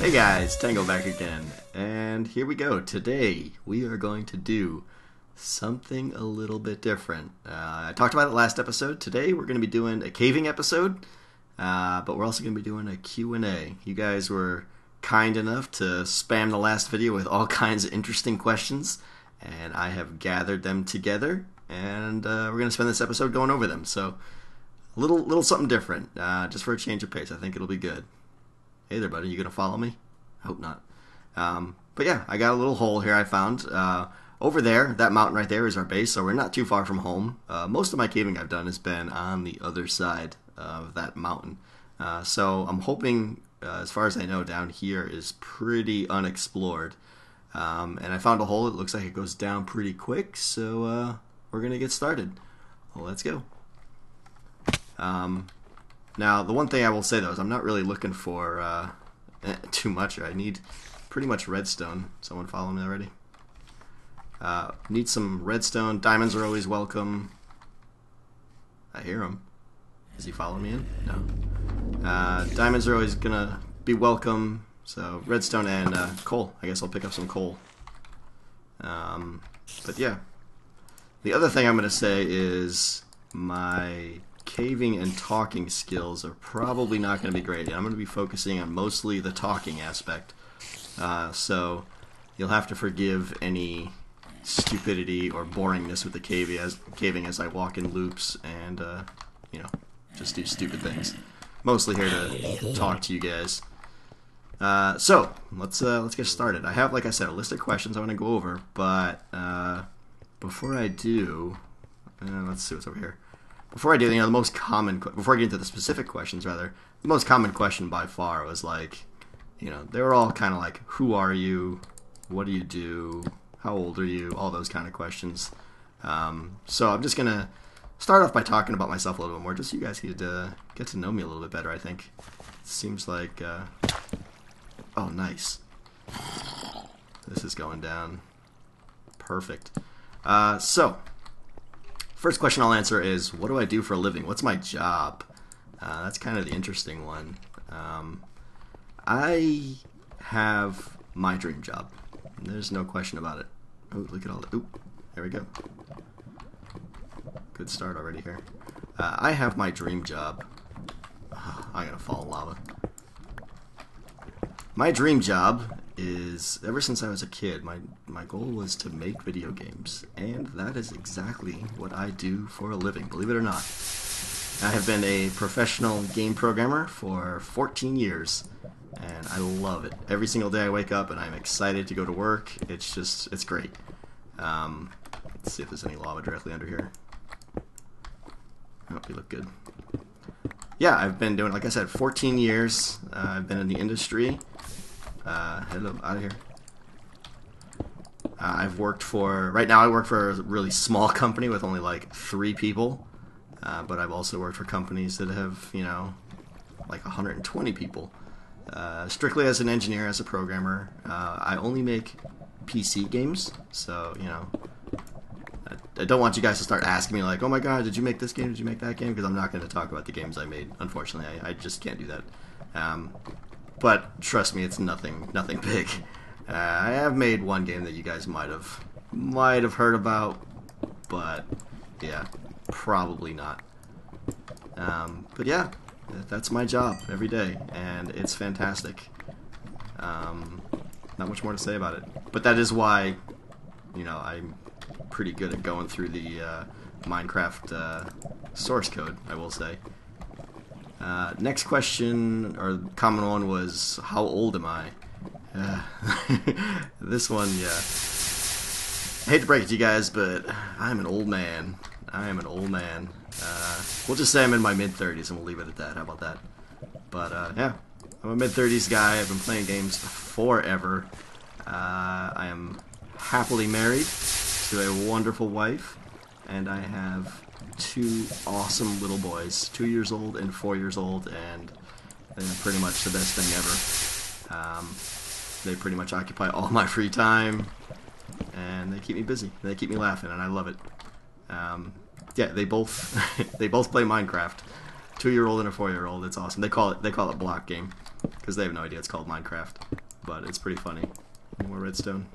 Hey guys, Tango back again, and here we go. Today we are going to do something a little bit different. I talked about it last episode. Today we're going to be doing a caving episode, but we're also going to be doing a Q&A. You guys were kind enough to spam the last video with all kinds of interesting questions, and I have gathered them together, and we're going to spend this episode going over them. So a little something different, just for a change of pace. I think it'll be good. Hey there, buddy. You gonna follow me? I hope not. But yeah, I got a little hole here I found. Over there, that mountain right there is our base, so we're not too far from home. Most of my caving I've done has been on the other side of that mountain. So I'm hoping, as far as I know, down here is pretty unexplored. And I found a hole. It looks like it goes down pretty quick, so we're gonna get started. Well, let's go. Now, the one thing I will say, though, is I'm not really looking for too much. I need pretty much redstone. Someone follow me already? Need some redstone. Diamonds are always welcome. I hear him. Is he following me in? No. Diamonds are always going to be welcome. So, redstone and coal. I guess I'll pick up some coal. But yeah. The other thing I'm going to say is my caving and talking skills are probably not going to be great. I'm going to be focusing on mostly the talking aspect. So you'll have to forgive any stupidity or boringness with the caving as I walk in loops and, you know, just do stupid things. Mostly here to talk to you guys. So let's get started. I have, like I said, a list of questions I want to go over, but before I do, let's see what's over here. Before I do, the most common, before I get into the specific questions, rather, the most common question by far was like, they were all kind of like, who are you? What do you do? How old are you? All those kind of questions. So I'm just going to start off by talking about myself a little bit more, just so you guys get to know me a little bit better, I think. It seems like, oh, nice. This is going down. Perfect. So, first question I'll answer is, what do I do for a living? What's my job? That's kind of the interesting one. I have my dream job. There's no question about it. Oh, look at all that. Oop, there we go. Good start already here. I have my dream job. I'm gonna fall in lava. My dream job is, ever since I was a kid, my goal was to make video games, and that is exactly what I do for a living, believe it or not. I have been a professional game programmer for 14 years, and I love it. Every single day I wake up and I'm excited to go to work. It's great. Let's see if there's any lava directly under here. Oh, we look good. Yeah, I've been doing, like I said, 14 years. I've been in the industry. Hello, out of here. I've worked for, right now I work for a really small company with only like 3 people, but I've also worked for companies that have, like 120 people. Strictly as an engineer, as a programmer, I only make PC games, so, I don't want you guys to start asking me like, oh my god, did you make this game, did you make that game, because I'm not going to talk about the games I made, unfortunately. I just can't do that. But trust me, it's nothing big. I have made one game that you guys might have heard about, but yeah, probably not. But yeah, that's my job every day, and it's fantastic. Not much more to say about it, but that is why, I'm pretty good at going through the Minecraft source code, I will say. Next question, or common one, was, how old am I? This one, yeah. I hate to break it to you guys, but I'm an old man. I am an old man. We'll just say I'm in my mid-30s, and we'll leave it at that. How about that? But, yeah. I'm a mid-30s guy. I've been playing games forever. I am happily married to a wonderful wife, and I have 2 awesome little boys, 2 years old and 4 years old, and they're pretty much the best thing ever. They pretty much occupy all my free time, and they keep me busy. They keep me laughing, and I love it. Yeah, they both they both play Minecraft. 2-year-old and a 4-year-old. It's awesome. They call it block game, because they have no idea it's called Minecraft. But it's pretty funny. More redstone.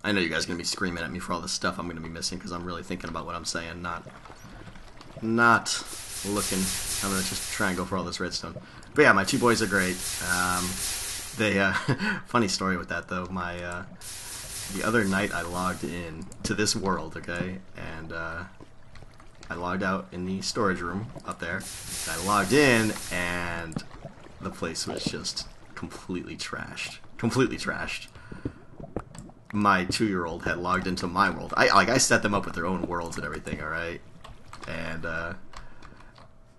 I know you guys are going to be screaming at me for all the stuff I'm going to be missing, because I'm really thinking about what I'm saying, not looking. I'm going to just try and go for all this redstone. But yeah, my two boys are great. Funny story with that, though. The other night I logged in to this world, okay, and I logged out in the storage room up there. I logged in, and the place was just completely trashed. Completely trashed. My 2-year-old had logged into my world. I set them up with their own worlds and everything, alright? And,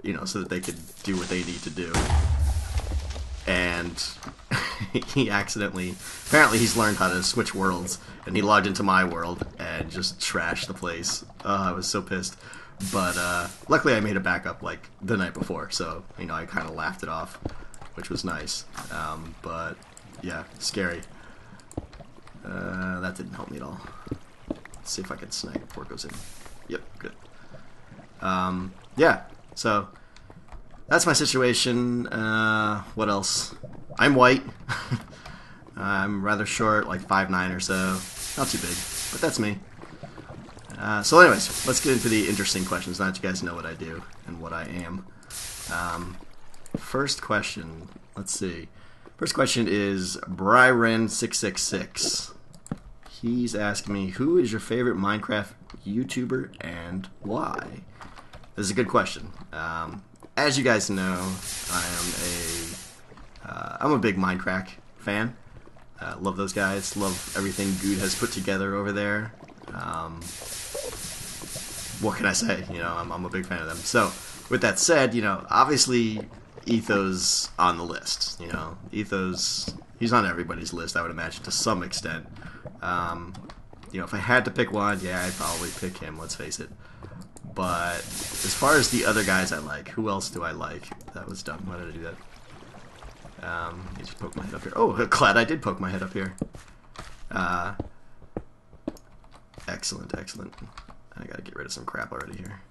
you know, so that they could do what they need to do. And he accidentally, apparently he's learned how to switch worlds, and he logged into my world and just trashed the place. I was so pissed. But, luckily I made a backup, like, the night before, so, you know, I kind of laughed it off, which was nice. But, yeah, scary. That didn't help me at all. Let's see if I can snipe before it goes in. Yep, good. Yeah, so that's my situation. What else? I'm white. I'm rather short, like 5'9" or so. Not too big, but that's me. So anyways, let's get into the interesting questions, now that you guys know what I do and what I am. First question, let's see. First question is Bryren666. He's asking me, who is your favorite Minecraft YouTuber and why? This is a good question. As you guys know, I'm a big Minecraft fan. Love those guys. Love everything Good has put together over there. What can I say? You know, I'm a big fan of them. So, with that said, you know, obviously Etho's on the list. You know, Etho's, he's on everybody's list, I would imagine, to some extent. You know, if I had to pick one, yeah, I'd probably pick him, let's face it. But as far as the other guys I like, who else do I like? That was dumb. Why did I do that? I just poked my head up here. Oh, glad I did poke my head up here. Excellent, excellent. I gotta get rid of some crap already here.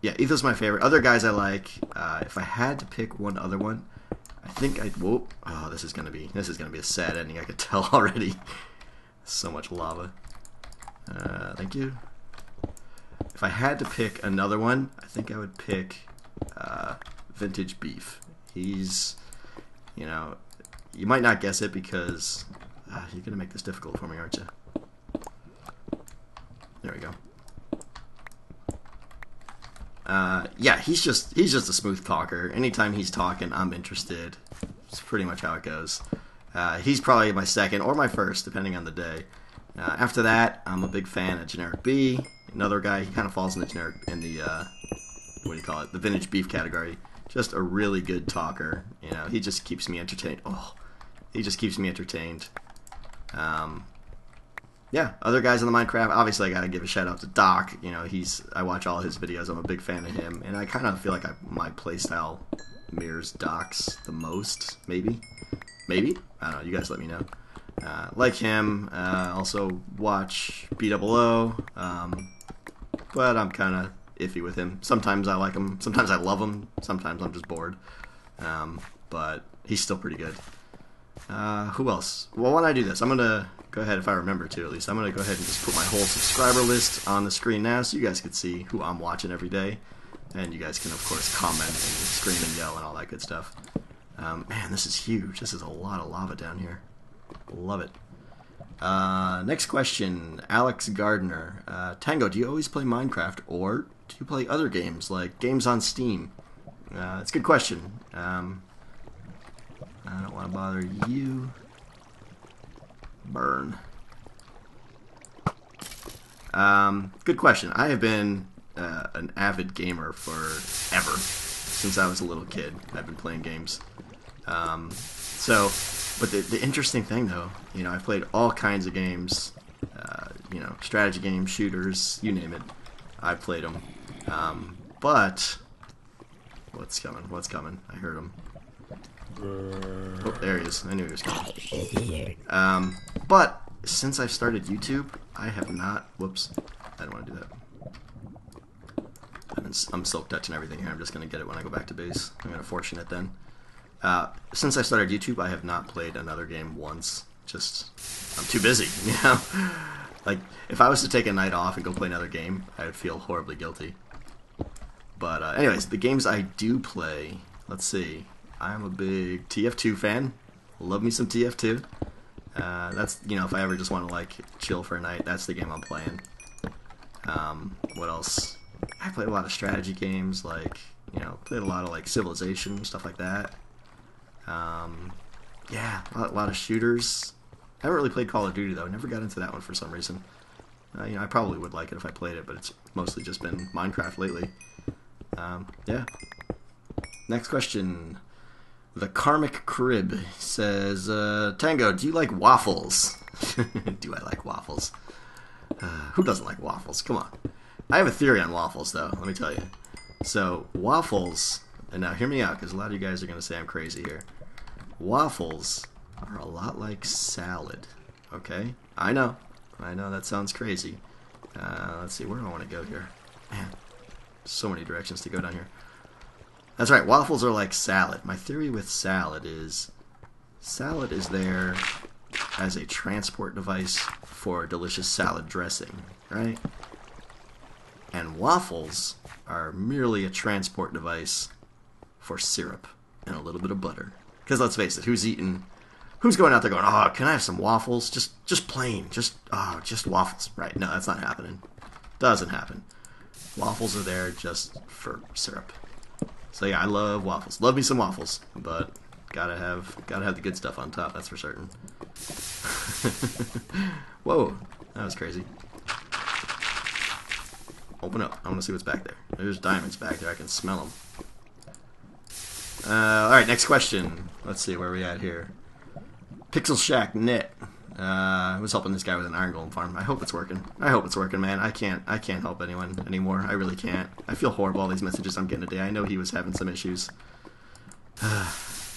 Yeah, Etho's my favorite. Other guys I like. If I had to pick one other one, I think I'd. Whoa! Oh, this is gonna be a sad ending. I could tell already. So much lava. Thank you. If I had to pick another one, I think I would pick Vintage Beef. He's, you know, you might not guess it because you're gonna make this difficult for me, aren't you? There we go. Yeah, he's just a smooth talker. Anytime he's talking, I'm interested. It's pretty much how it goes. He's probably my second or my first, depending on the day. After that, I'm a big fan of Generic B. Another guy, he kind of falls in the what do you call it? The Vintage Beef category. Just a really good talker. You know, he just keeps me entertained. Oh, he just keeps me entertained. Yeah, other guys on the Minecraft, obviously I gotta give a shout out to Doc. You know, I watch all his videos, I'm a big fan of him, and I kind of feel like my playstyle mirrors Doc's the most, maybe? Maybe? I don't know, you guys let me know. Like him, also watch B00, but I'm kind of iffy with him. Sometimes I like him, sometimes I love him, sometimes I'm just bored, but he's still pretty good. Who else? Well, when I do this, I'm gonna go ahead, if I remember to at least, I'm gonna go ahead and just put my whole subscriber list on the screen now so you guys can see who I'm watching every day. And you guys can, of course, comment and scream and yell and all that good stuff. Man, this is huge. This is a lot of lava down here. Love it. Next question, Alex Gardner. Tango, do you always play Minecraft or do you play other games, like games on Steam? It's a good question. I don't want to bother you. Burn. Good question. I have been an avid gamer forever. Since I was a little kid, I've been playing games. But the interesting thing, though, you know, I've played all kinds of games. You know, strategy games, shooters, you name it. I've played them. But what's coming? What's coming? I heard him. Oh, there he is. I knew he was coming. But since I've started YouTube, I have not. Whoops. I don't want to do that. I'm silk touching everything here. I'm just going to get it when I go back to base. I'm going to fortune it then. Since I started YouTube, I have not played another game once. Just, I'm too busy, you know? Like, if I was to take a night off and go play another game, I would feel horribly guilty. But anyways, the games I do play, let's see. I'm a big TF2 fan. Love me some TF2. That's, you know, if I ever just want to, like, chill for a night, that's the game I'm playing. What else? I played a lot of strategy games, like, you know, played a lot of, like, Civilization, stuff like that. Yeah, a lot of shooters. I haven't really played Call of Duty, though. Never got into that one for some reason. You know, I probably would like it if I played it, but it's mostly just been Minecraft lately. Yeah. Next question. The Karmic Crib says, Tango, do you like waffles? Do I like waffles? Who doesn't like waffles? Come on. I have a theory on waffles, though, let me tell you. So, waffles, and now hear me out, because a lot of you guys are going to say I'm crazy here. Waffles are a lot like salad, okay? I know that sounds crazy. Let's see, where do I want to go here? Man, so many directions to go down here. That's right, waffles are like salad. My theory with salad is there as a transport device for delicious salad dressing, right? And waffles are merely a transport device for syrup and a little bit of butter. Because let's face it, who's going out there going, oh, can I have some waffles? Just plain, just waffles. Right, no, that's not happening. Doesn't happen. Waffles are there just for syrup. So yeah, I love waffles. Love me some waffles, but gotta have the good stuff on top, that's for certain. Whoa, that was crazy. Open up. I want to see what's back there. There's diamonds back there. I can smell them. Alright, next question. Let's see, where are we at here? Pixel Shack Net. I was helping this guy with an iron golem farm. I hope it's working. I hope it's working, man. I can't help anyone anymore. I really can't. I feel horrible, all these messages I'm getting today. I know he was having some issues.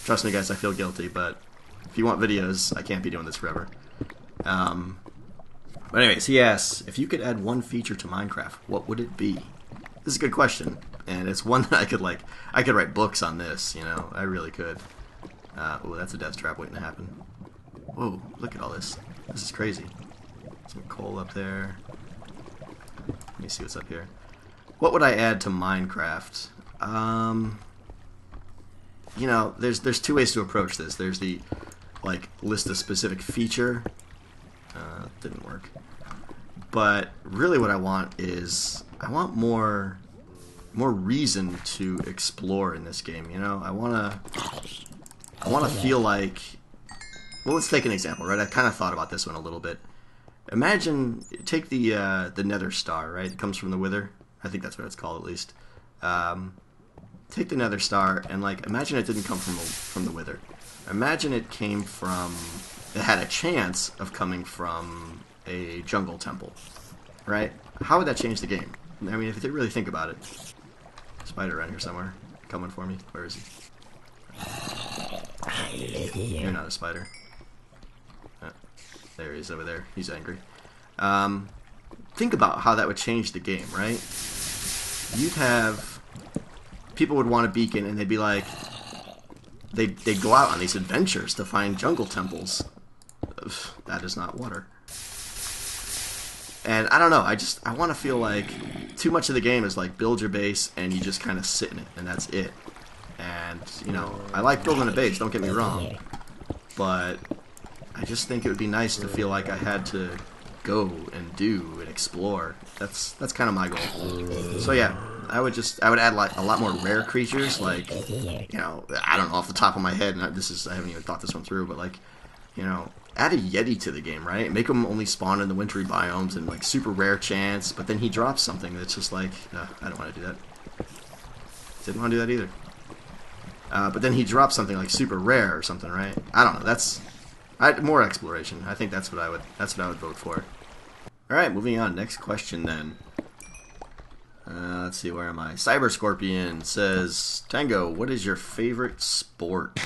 Trust me, guys, I feel guilty, but if you want videos, I can't be doing this forever. But anyways, he asks, if you could add one feature to Minecraft, what would it be? This is a good question, and it's one that I could write books on this, you know, I really could. Oh, that's a death trap waiting to happen. Whoa, look at all this. This is crazy. Some coal up there. Let me see what's up here. What would I add to Minecraft? You know, there's two ways to approach this. There's the, like, list a specific feature. Didn't work. But really what I want is, I want more reason to explore in this game, you know? I wanna feel like, well, let's take an example, right? I kind of thought about this one a little bit. Imagine, take the Nether Star, right? It comes from the Wither. I think that's what it's called, at least. Take the Nether Star, and, like, imagine it didn't come from the Wither. Imagine it came from, it had a chance of coming from a jungle temple, right? How would that change the game? I mean, if you really think about it. Spider around here somewhere. Coming for me. Where is he? You're not a spider. There he is over there. He's angry. Think about how that would change the game, right? You'd have... People would want a beacon, and they'd be like... They'd go out on these adventures to find jungle temples. That is not water. And I don't know, I want to feel like too much of the game is like build your base and you just kind of sit in it, and that's it. And, you know, I like building a base, don't get me wrong, but I just think it would be nice to feel like I had to go and do and explore. That's kind of my goal. So yeah, I would add like a lot more rare creatures, like, you know, I don't know off the top of my head, and I haven't even thought this one through, but like, you know, add a Yeti to the game, right? Make him only spawn in the wintry biomes and like super rare chance, but then he drops something that's just like, I don't want to do that. Didn't want to do that either. But then he drops something like super rare or something, right? I don't know. That's more exploration. I think that's what I would vote for. All right, moving on. Next question then. Let's see, where am I? Cyber Scorpion says, Tango, what is your favorite sport?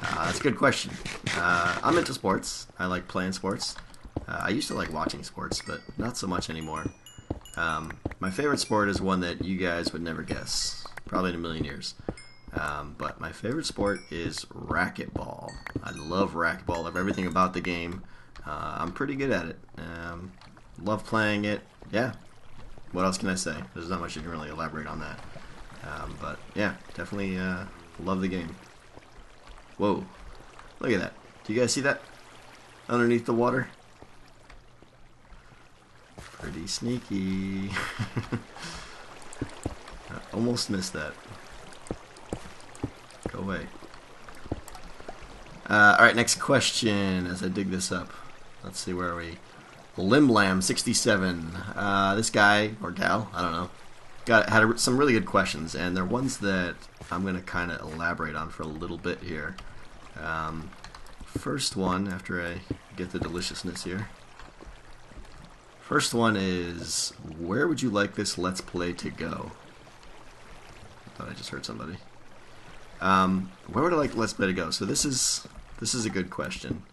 That's a good question. I'm into sports. I like playing sports. I used to like watching sports, but not so much anymore. My favorite sport is one that you guys would never guess, probably in a million years. But my favorite sport is racquetball. I love racquetball. Love everything about the game. I'm pretty good at it. Love playing it. Yeah. What else can I say? There's not much you can really elaborate on that. But yeah, definitely love the game. Whoa. Look at that. Do you guys see that? Underneath the water? Pretty sneaky. I almost missed that. Go away. Alright, next question as I dig this up. Let's see, where are we? Limlam67. This guy, or gal, I don't know, had some really good questions, and they're ones that I'm going to kind of elaborate on for a little bit here. First one, after I get the deliciousness here. First one is, where would you like this Let's Play to go? I thought I just heard somebody. Where would I like Let's Play to go? So this is a good question.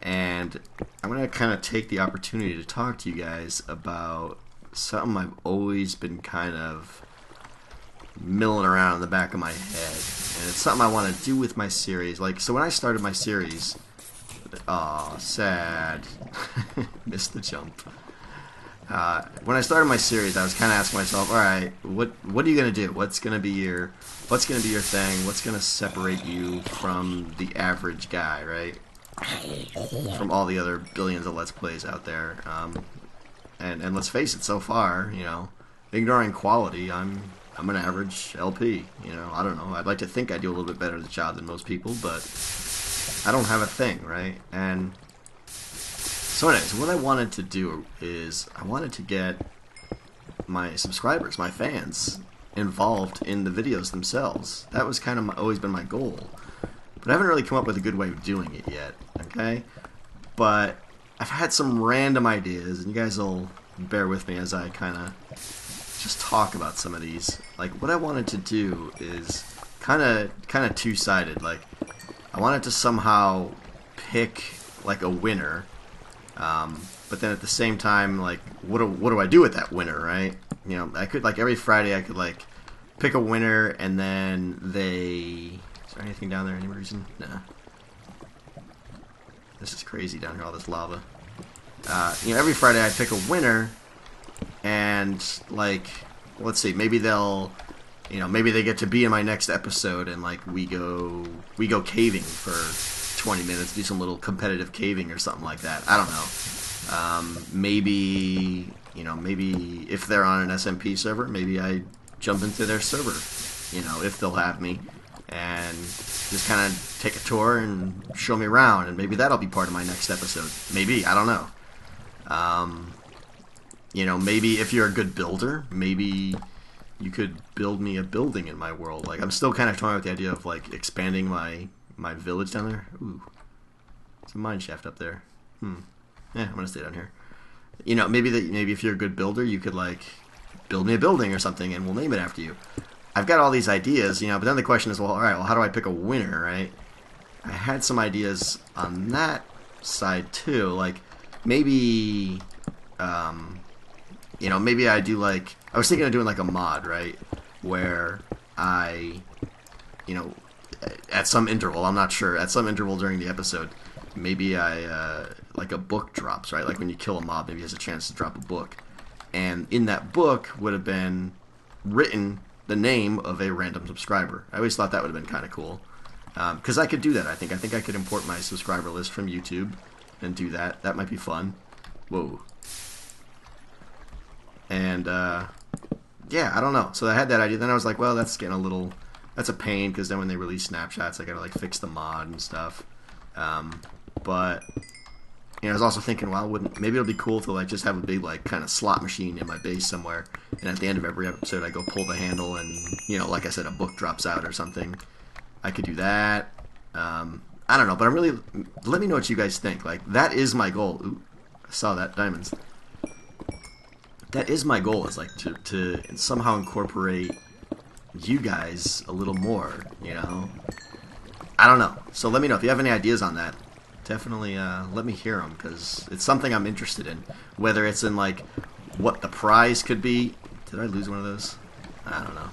And I'm going to kind of take the opportunity to talk to you guys about something I've always been kind of milling around in the back of my head. And it's something I want to do with my series. Like, so when I started my series... Aw, sad. Missed the jump. When I started my series, I was kind of asking myself, alright, what are you going to do? What's going to be your thing? What's going to separate you from the average guy, right? From all the other billions of Let's Plays out there. And let's face it, so far, you know, ignoring quality, I'm an average LP. You know, I don't know. I'd like to think I do a little bit better at the job than most people, but I don't have a thing, right? And so anyways, what I wanted to do is I wanted to get my subscribers, my fans, involved in the videos themselves. That was kind of always been my goal. But I haven't really come up with a good way of doing it yet, okay? But I've had some random ideas, and you guys will bear with me as I kind of just talk about some of these. Like, what I wanted to do is kind of two-sided. Like, I wanted to somehow pick, like, a winner, but then at the same time, like, what do I do with that winner, right? You know, I could, like, every Friday I could, like, pick a winner, and then they... Is there anything down there, any reason? Nah. This is crazy down here, all this lava. You know, every Friday I pick a winner, and, like, let's see, maybe they'll... You know, maybe they get to be in my next episode, and like we go caving for 20 minutes, do some little competitive caving or something like that. I don't know. Maybe, you know, maybe if they're on an SMP server, maybe I jump into their server, you know, if they'll have me, and just kind of take a tour and show me around, and maybe that'll be part of my next episode. Maybe, I don't know. You know, maybe if you're a good builder, maybe you could build me a building in my world. Like, I'm still kind of toying with the idea of, like, expanding my village down there. Ooh. It's a mine shaft up there. I'm gonna stay down here. You know, maybe if you're a good builder, you could, like, build me a building or something, and we'll name it after you. I've got all these ideas, you know, but then the question is, well, alright, well, how do I pick a winner, right? I had some ideas on that side, too. Like, maybe, you know, maybe I do, like... I was thinking of doing, like, a mod, right? Where I, you know, at some interval, I'm not sure, at some interval during the episode, maybe I, like, a book drops, right? Like, when you kill a mob, maybe he has a chance to drop a book. And in that book would have been written the name of a random subscriber. I always thought that would have been kind of cool. Because I could do that, I think. I think I could import my subscriber list from YouTube and do that. That might be fun. Whoa. And, yeah, I don't know. So I had that idea. Then I was like, well, that's getting a little... That's a pain, because then when they release snapshots, I gotta, like, fix the mod and stuff. But, you know, I was also thinking, well, maybe it'll be cool to, like, just have a big, like, kind of slot machine in my base somewhere. And at the end of every episode, I go pull the handle and, you know, like I said, a book drops out or something. I could do that. I don't know, but I'm really... Let me know what you guys think. Like, that is my goal. Ooh, I saw that. Diamonds. That is my goal, is like to somehow incorporate you guys a little more, you know? I don't know. So let me know if you have any ideas on that. Definitely let me hear them, because it's something I'm interested in. Whether it's in, like, what the prize could be. Did I lose one of those? I don't know.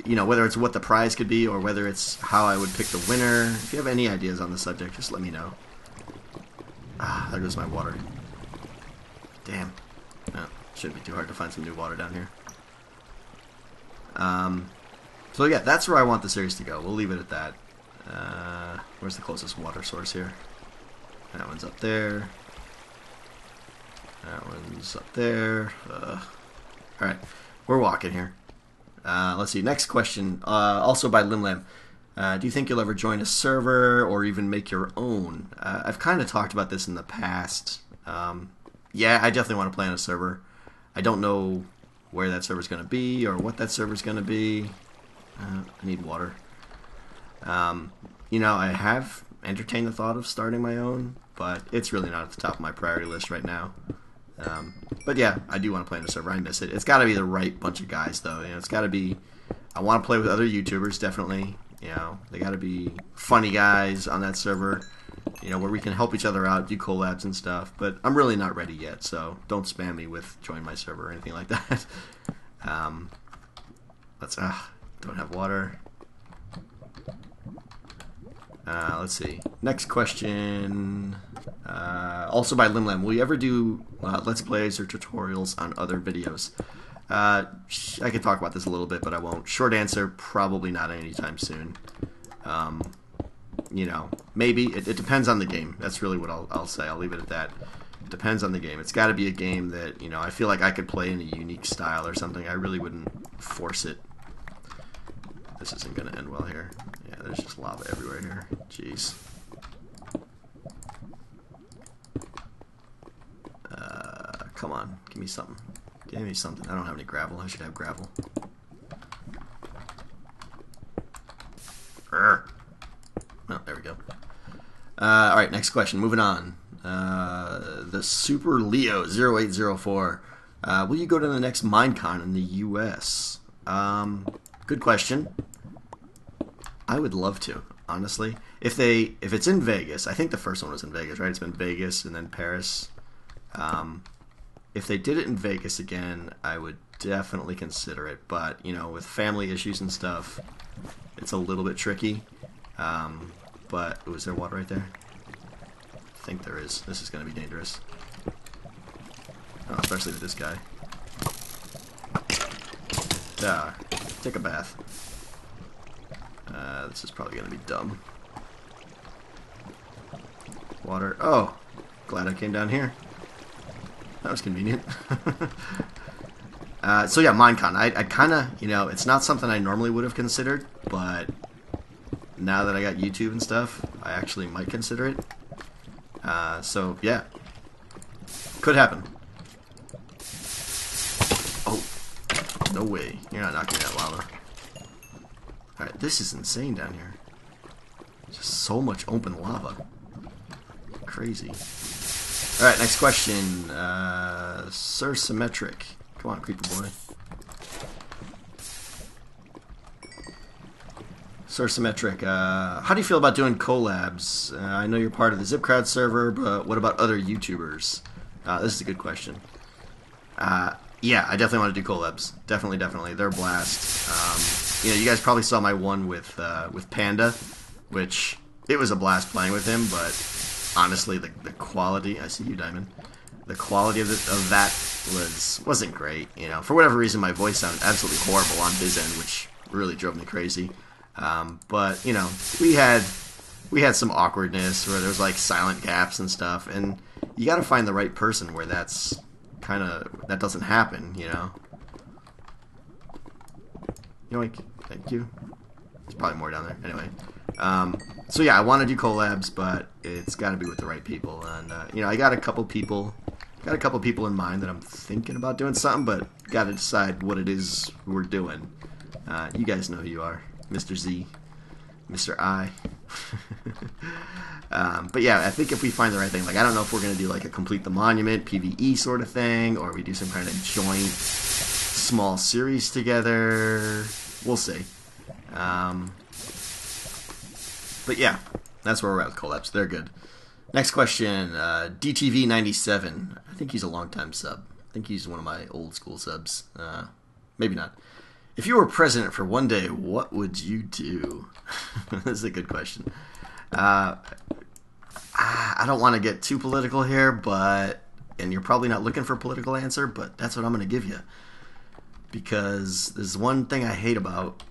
You know, whether it's what the prize could be or whether it's how I would pick the winner. If you have any ideas on the subject, just let me know. Ah, there goes my water. Damn. Oh, shouldn't be too hard to find some new water down here. So yeah, that's where I want the series to go. We'll leave it at that. Where's the closest water source here? That one's up there. That one's up there. Alright, we're walking here. Let's see, next question, also by Limlam. Do you think you'll ever join a server or even make your own? I've kind of talked about this in the past. Yeah, I definitely want to play on a server. I don't know where that server's going to be or what that server's going to be. I need water. You know, I have entertained the thought of starting my own, but it's really not at the top of my priority list right now. But yeah, I do want to play on a server. I miss it. It's got to be the right bunch of guys, though. You know, it's got to be. I want to play with other YouTubers, definitely. You know, they got to be funny guys on that server. You know, where we can help each other out, do collabs and stuff. But I'm really not ready yet, so don't spam me with join my server or anything like that. Don't have water. Let's see. Next question. Also by Limlam. Will you ever do Let's Plays or tutorials on other videos? I could talk about this a little bit, but I won't. Short answer, probably not anytime soon. You know, maybe. It depends on the game. That's really what I'll say. I'll leave it at that. It depends on the game. It's got to be a game that, you know, I feel like I could play in a unique style or something. I really wouldn't force it. This isn't going to end well here. Yeah, there's just lava everywhere here. Jeez. Come on. Give me something. Give me something. I don't have any gravel. I should have gravel. Oh, there we go. Alright, next question. Moving on. The Super Leo 0804. Will you go to the next Minecon in the US? Good question. I would love to, honestly. If it's in Vegas, I think the first one was in Vegas, right? It's been Vegas and then Paris. If they did it in Vegas again, I would definitely consider it. But, you know, with family issues and stuff, it's a little bit tricky. But, ooh, is there water right there? I think there is. This is going to be dangerous. Oh, especially with this guy. Take a bath. This is probably going to be dumb. Water. Oh, glad I came down here. That was convenient. So yeah, Minecon. I kind of, you know, it's not something I normally would have considered, but now that I got YouTube and stuff, I actually might consider it. So yeah, could happen. Oh, no way! You're not knocking that lava. All right, this is insane down here. Just so much open lava. Crazy. All right, next question. Sir Symmetric. Come on, creeper boy. Sir Symmetric, how do you feel about doing collabs? I know you're part of the ZipCrowd server, but what about other YouTubers? This is a good question. Yeah, I definitely want to do collabs. Definitely. They're a blast. You know, you guys probably saw my one with Panda, which it was a blast playing with him, but honestly, the quality, I see you, Diamond. The quality of that wasn't great. You know, for whatever reason, my voice sounded absolutely horrible on his end, which really drove me crazy. But you know, we had some awkwardness where there was like silent gaps and stuff, and you got to find the right person where that doesn't happen. You know. Yoink! Thank you. There's probably more down there. Anyway. So yeah, I want to do collabs, but it's got to be with the right people. And you know, I got a couple people in mind that I'm thinking about doing something, but got to decide what it is we're doing. You guys know who you are, Mr. Z, Mr. I. But yeah, I think if we find the right thing, like I don't know if we're gonna do like a complete the monument PvE sort of thing, or we do some kind of joint small series together. We'll see. But yeah, that's where we're at with collabs. They're good. Next question, DTV97. I think he's a long-time sub. think he's one of my old school subs. Maybe not. If you were president for one day, what would you do? This is a good question. I don't want to get too political here, and you're probably not looking for a political answer, but that's what I'm going to give you. Because there's one thing I hate about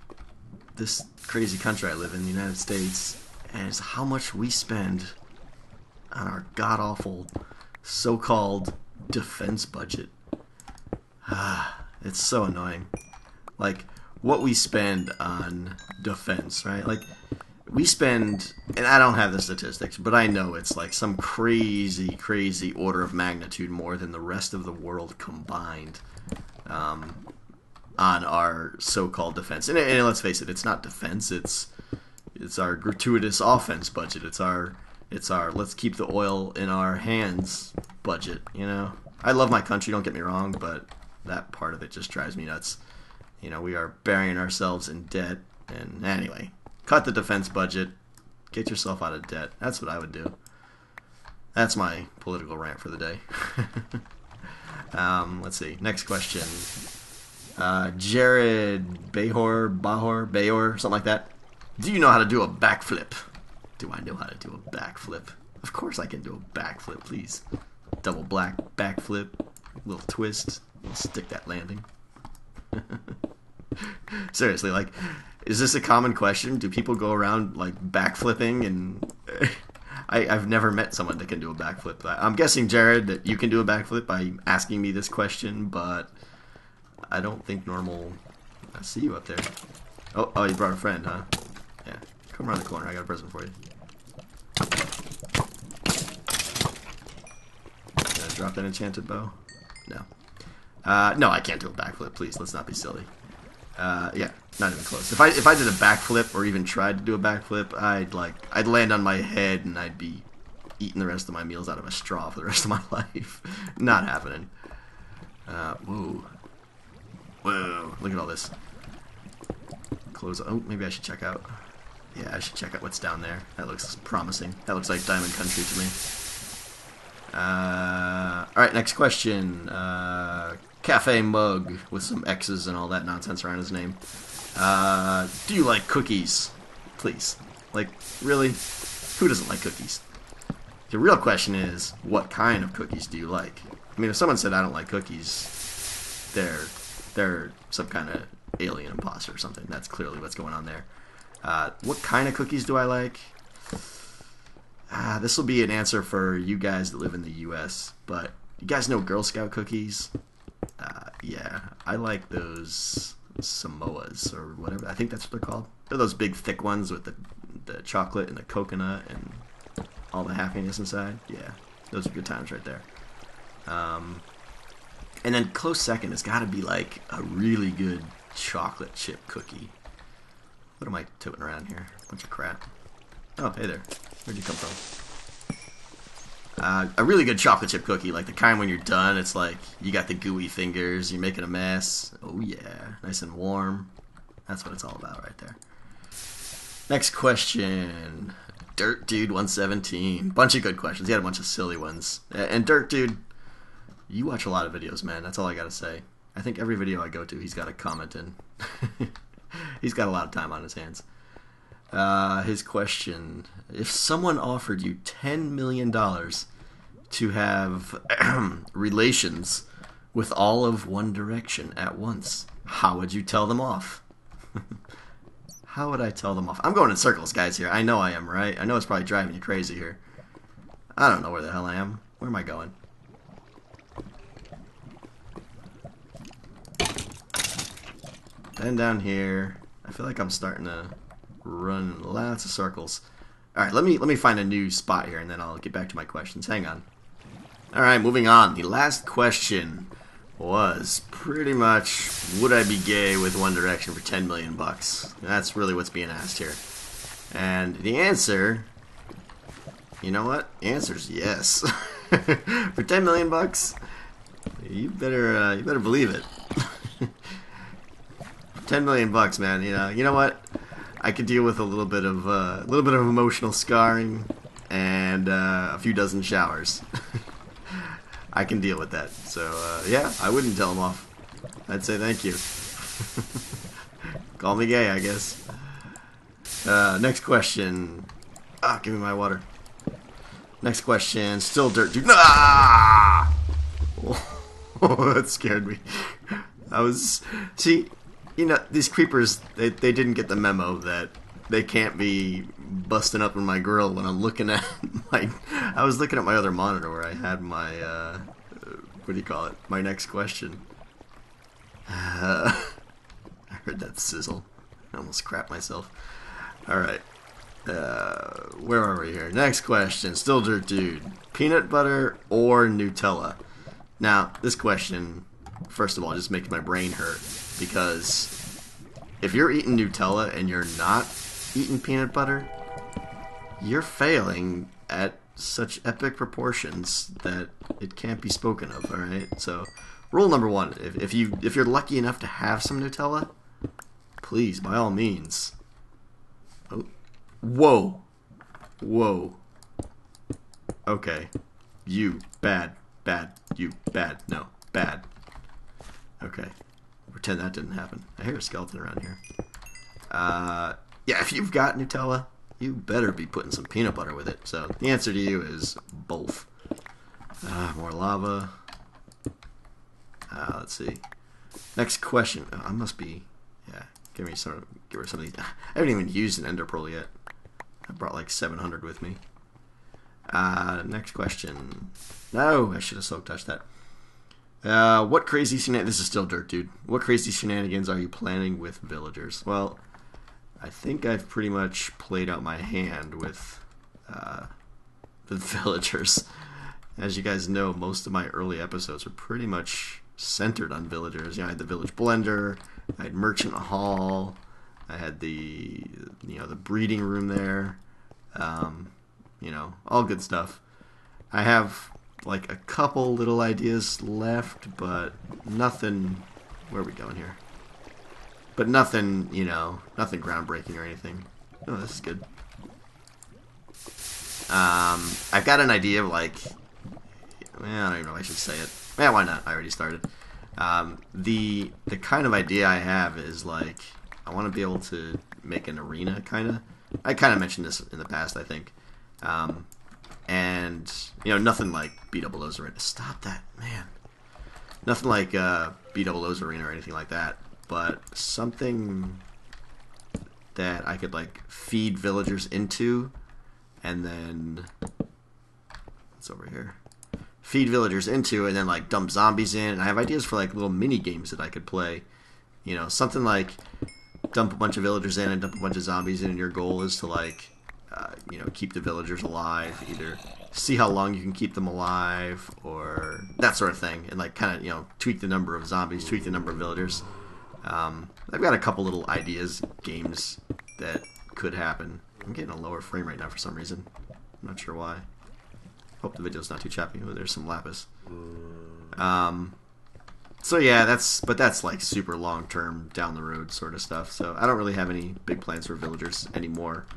this crazy country I live in, the United States, and it's how much we spend on our god-awful so-called defense budget. It's so annoying. Like, what we spend on defense, right? Like, we spend, and I don't have the statistics, but I know it's like some crazy, crazy order of magnitude more than the rest of the world combined on our so-called defense. And let's face it, it's not defense, it's our gratuitous offense budget. It's our let's keep the oil in our hands budget, you know? I love my country, don't get me wrong, but that part of it just drives me nuts. You know, we are burying ourselves in debt, and anyway, cut the defense budget, get yourself out of debt. That's what I would do. That's my political rant for the day. Let's see, next question. Jared Bayor, something like that. Do you know how to do a backflip? Do I know how to do a backflip? Of course I can do a backflip, please. Double black backflip, little twist, we'll stick that landing. Seriously, like, is this a common question? Do people go around like backflipping? And I've never met someone that can do a backflip. I'm guessing, Jared, that you can do a backflip by asking me this question, but I don't think normal. I see you up there. Oh, you brought a friend, huh? Yeah, come around the corner. I got a present for you. Did I drop that enchanted bow? No. No, I can't do a backflip. Please, let's not be silly. Yeah, not even close. If I did a backflip or even tried to do a backflip, I'd land on my head and I'd be eating the rest of my meals out of a straw for the rest of my life. Not happening. Whoa, look at all this. Close. Oh, maybe I should check out. Yeah, I should check out what's down there. That looks promising. That looks like Diamond Country to me. Alright, next question. Cafe mug with some X's and all that nonsense around his name. Do you like cookies? Please. Like, really? Who doesn't like cookies? The real question is, what kind of cookies do you like? I mean, if someone said I don't like cookies, they're some kind of alien imposter or something. That's clearly what's going on there. What kind of cookies do I like? This will be an answer for you guys that live in the U.S., but you guys know Girl Scout cookies? Yeah, I like those Samoas, or whatever. I think that's what they're called. They're those big, thick ones with the chocolate and the coconut and all the happiness inside. Yeah, those are good times right there. And then close second has got to be like a really good chocolate chip cookie. What am I toting around here? Bunch of crap. Oh, hey there. Where'd you come from? A really good chocolate chip cookie, like the kind when you're done, it's like you got the gooey fingers, you're making a mess. Oh yeah, nice and warm. That's what it's all about right there. Next question. Dirt Dude 117. Bunch of good questions. He had a bunch of silly ones. And Dirt Dude, you watch a lot of videos, man. That's all I gotta say. I think every video I go to, he's got a comment in. He's got a lot of time on his hands. His question: if someone offered you $10 million to have relations with all of One Direction at once, how would you tell them off? How would I tell them off? I'm going in circles, guys, here. I know I am, right? I know it's probably driving you crazy here. I don't know where the hell I am. Where am I going? And down here. I feel like I'm starting to run lots of circles. Alright, let me find a new spot here and then I'll get back to my questions. Hang on. Alright, moving on. The last question was pretty much, would I be gay with One Direction for 10 million bucks? That's really what's being asked here. And the answer, you know what? The answer is yes. For 10 million bucks, you better believe it. 10 million bucks, man. You know what? I could deal with a little bit of emotional scarring and a few dozen showers. I can deal with that. So, yeah, I wouldn't tell him off. I'd say thank you. Call me gay, I guess. Next question. Ah, give me my water. Next question. Still dirt, dude. Ah! Oh, that scared me. See, you know, these creepers, they didn't get the memo that they can't be busting up in my grill when I'm looking at I was looking at my other monitor where I had my, what do you call it? My next question. I heard that sizzle. I almost crapped myself. Alright. Where are we here? Next question. Still dirt dude. Peanut butter or Nutella? Now, this question, first of all, just makes my brain hurt. Because if you're eating Nutella and you're not eating peanut butter, you're failing at such epic proportions that it can't be spoken of, alright? So, rule number one, if you're lucky enough to have some Nutella, please, by all means. Oh. Whoa. Whoa. Okay. You. Bad. Bad. You. Bad. No. Bad. Okay. Pretend that didn't happen. I hear a skeleton around here. Yeah, if you've got Nutella, you better be putting some peanut butter with it. So, the answer to you is both. More lava. Let's see. Next question. Oh, I must be... Yeah, give her some of these. I haven't even used an ender pearl yet. I brought like 700 with me. Next question. No, I should have soak touched that. What crazy this is still dirt, dude. What crazy shenanigans are you planning with villagers? Well, I think I've pretty much played out my hand with the villagers. As you guys know, most of my early episodes were pretty much centered on villagers. You know, I had the village blender, I had merchant hall, I had the the breeding room there. You know, all good stuff. I have like a couple little ideas left, but nothing. Where are we going here? But nothing, you know, nothing groundbreaking or anything. Oh, this is good. I've got an idea of like, well, I don't even know if I should say it. Yeah, why not? I already started. The kind of idea I have is like, I want to be able to make an arena, kind of. I kind of mentioned this in the past, I think. And, you know, nothing like B00's arena. Stop that, man. Nothing like B00's arena or anything like that. But something that I could, like, feed villagers into. And then... What's over here? Feed villagers into and then, like, dump zombies in. And I have ideas for, like, little mini games that I could play. You know, something like dump a bunch of villagers in and dump a bunch of zombies in. And your goal is to, like... you know, keep the villagers alive, either see how long you can keep them alive, or that sort of thing, and like kind of, you know, tweak the number of zombies, tweak the number of villagers. I've got a couple little ideas, games that could happen. I'm getting a lower frame rate now for some reason. I'm not sure why. Hope the video's not too choppy. Oh, there's some lapis. So yeah, that's like super long term, down the road sort of stuff. So I don't really have any big plans for villagers anymore.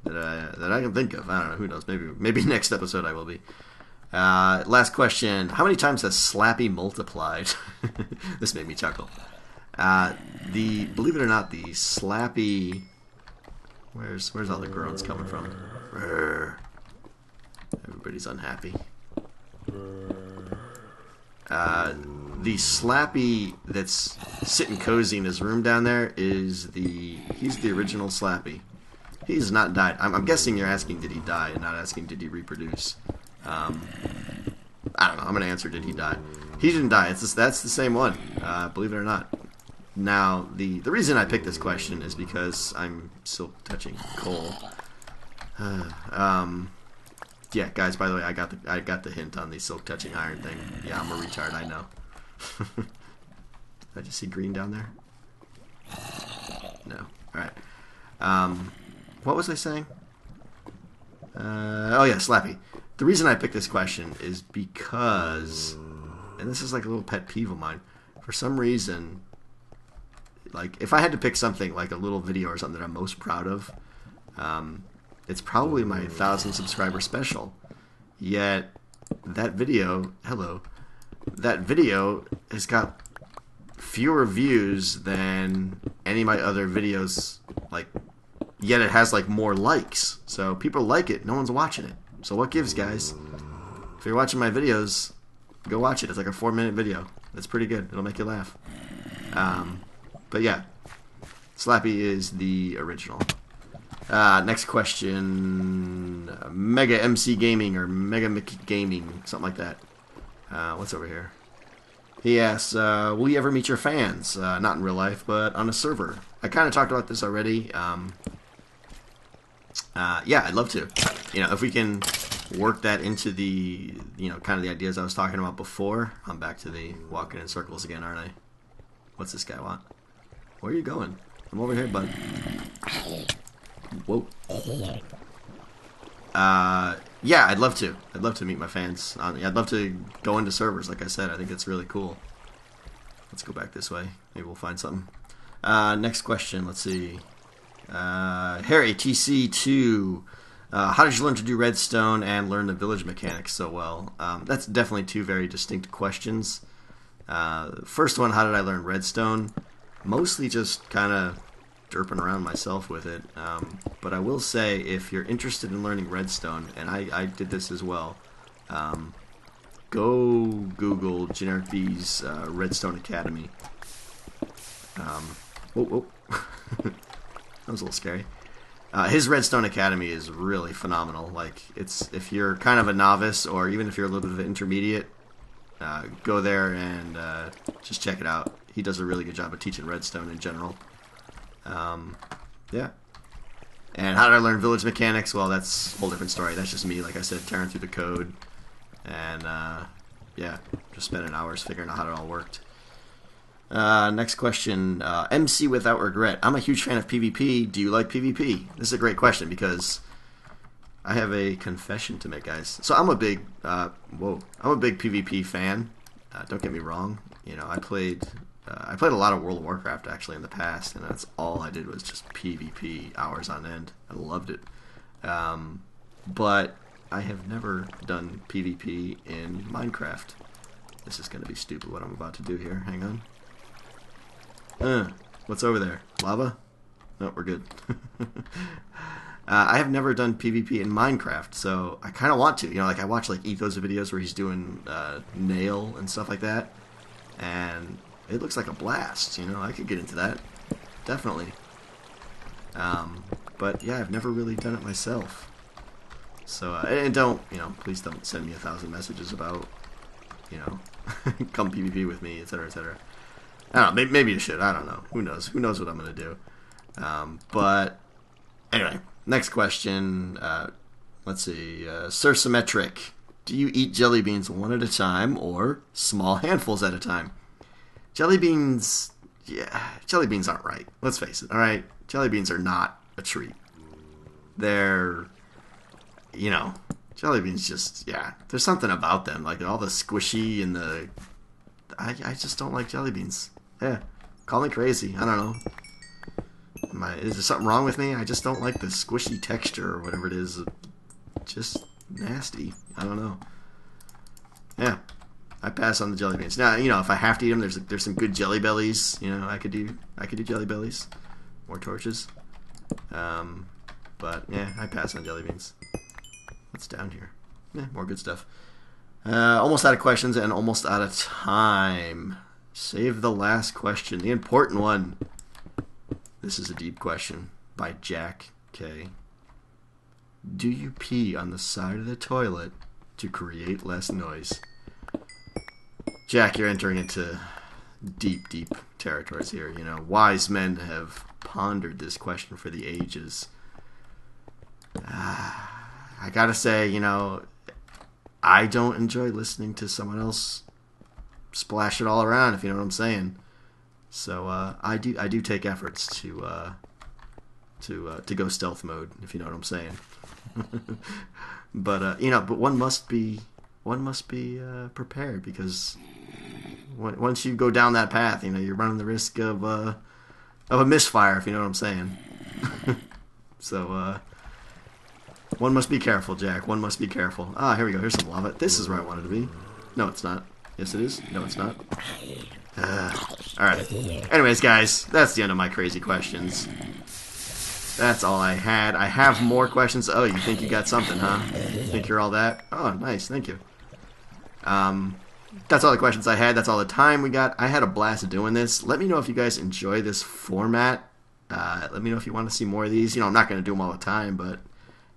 That I can think of. I don't know. Who knows? Maybe next episode I will be. Last question. How many times has Slappy multiplied? This made me chuckle. Believe it or not, the Slappy... Where's all the groans coming from? Everybody's unhappy. The Slappy that's sitting cozy in his room down there he's the original Slappy. He's not died. I'm guessing you're asking did he die and not asking did he reproduce. I don't know. I'm going to answer did he die. He didn't die. That's the same one. Believe it or not. Now, the reason I picked this question is because I'm still touching coal. Yeah, guys, by the way, I got the hint on the silk touching iron thing. Yeah, I'm a retard, I know. Did I just see green down there? No. Alright. What was I saying? Oh yeah, Slappy. The reason I picked this question is because, and this is like a little pet peeve of mine, for some reason, like, if I had to pick something, like a little video or something that I'm most proud of, it's probably my 1,000 subscriber special. Yet, that video, hello, that video has got fewer views than any of my other videos, like, yet it has, like, more likes. So people like it, no one's watching it. So what gives, guys? If you're watching my videos, go watch it. It's like a 4-minute video. It's pretty good. It'll make you laugh. But yeah, Slappy is the original. Next question. Mega MC Gaming or Mega Mickey Gaming, something like that. What's over here? He asks, will you ever meet your fans? Not in real life, but on a server. I kind of talked about this already. Yeah, I'd love to. You know, if we can work that into the, you know, kind of the ideas I was talking about before. I'm back to the walking in circles again, aren't I? What's this guy want? Where are you going? I'm over here, bud. Whoa. Yeah, I'd love to. I'd love to meet my fans. I'd love to go into servers, like I said. I think it's really cool. Let's go back this way. Maybe we'll find something. Next question. Let's see. Harry, TC2. How did you learn to do redstone and learn the village mechanics so well? That's definitely two very distinct questions. First one, how did I learn redstone? Mostly just kind of derping around myself with it. But I will say, if you're interested in learning redstone, and I did this as well, go Google Generic B's Redstone Academy. Whoa. That was a little scary. His Redstone Academy is really phenomenal. Like, it's, if you're kind of a novice, or even if you're a little bit of an intermediate, go there and just check it out. He does a really good job of teaching redstone in general. Yeah. And how did I learn village mechanics? Well, that's a whole different story. That's just me, like I said, tearing through the code. And, yeah, just spending hours figuring out how it all worked. Next question. MC without regret. I'm a huge fan of PvP. Do you like PvP? This is a great question because I have a confession to make, guys. So I'm a big, I'm a big PvP fan. Don't get me wrong. You know, I played a lot of World of Warcraft actually in the past, and that's all I did was just PvP hours on end. I loved it. But I have never done PvP in Minecraft. This is going to be stupid what I'm about to do here. Hang on. What's over there? Lava? No, we're good. I have never done PvP in Minecraft, so I kind of want to. You know, like I watch like Etho's videos where he's doing nail and stuff like that, and it looks like a blast. You know, I could get into that, definitely. But yeah, I've never really done it myself. So and don't, you know, please don't send me 1,000 messages about, you know, come PvP with me, etc., etc. I don't know, maybe you should. I don't know. Who knows? Who knows what I'm going to do? But anyway, next question. Let's see. Sir Symmetric. Do you eat jelly beans one at a time or small handfuls at a time? Jelly beans, yeah, jelly beans aren't right. Let's face it, all right? Jelly beans are not a treat. They're, you know, jelly beans just, yeah, there's something about them. Like all the squishy and the, I just don't like jelly beans. Yeah, call me crazy. I don't know. Is there something wrong with me? I just don't like the squishy texture or whatever it is. Just nasty. I don't know. Yeah, I pass on the jelly beans. Now, you know, if I have to eat them, there's some good Jelly Bellies. You know, I could do Jelly Bellies. More torches. But yeah, I pass on jelly beans. What's down here? Yeah, more good stuff. Almost out of questions and almost out of time. Save the last question, the important one. This is a deep question by Jack K. Do you pee on the side of the toilet to create less noise? Jack, you're entering into deep, deep territories here. You know, wise men have pondered this question for the ages. I gotta say, you know, I don't enjoy listening to someone else splash it all around, if you know what I'm saying. So I do take efforts to go stealth mode, if you know what I'm saying. But you know, but one must be prepared, because once you go down that path, you know, you're running the risk of a misfire, if you know what I'm saying. So One must be careful, Jack. One must be careful. Ah, here we go. Here's some lava. This is where I wanted to be. No, it's not. Yes, it is. No, it's not. Alright. Anyways, guys, that's the end of my crazy questions. That's all I had. I have more questions. Oh, you think you got something, huh? Think you're all that? Oh, nice. Thank you. That's all the questions I had. That's all the time we got. I had a blast doing this. Let me know if you guys enjoy this format. Let me know if you want to see more of these. You know, I'm not going to do them all the time, but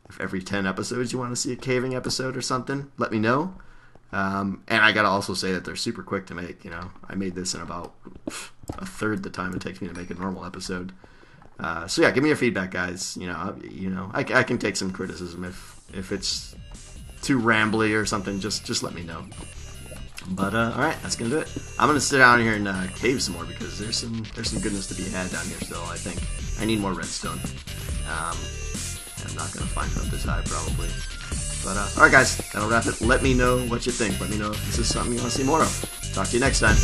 if every 10 episodes you want to see a caving episode or something, let me know. And I got to also say that they're super quick to make. You know, I made this in about a third the time it takes me to make a normal episode. So yeah, give me your feedback, guys. You know, I can take some criticism if it's too rambly or something. Just let me know. But all right, that's gonna do it. I'm gonna sit down here and cave some more because there's some goodness to be had down here still. I think I need more redstone. I'm not gonna find it up this high probably. But all right, guys, that'll wrap it. Let me know what you think. Let me know if this is something you want to see more of. Talk to you next time.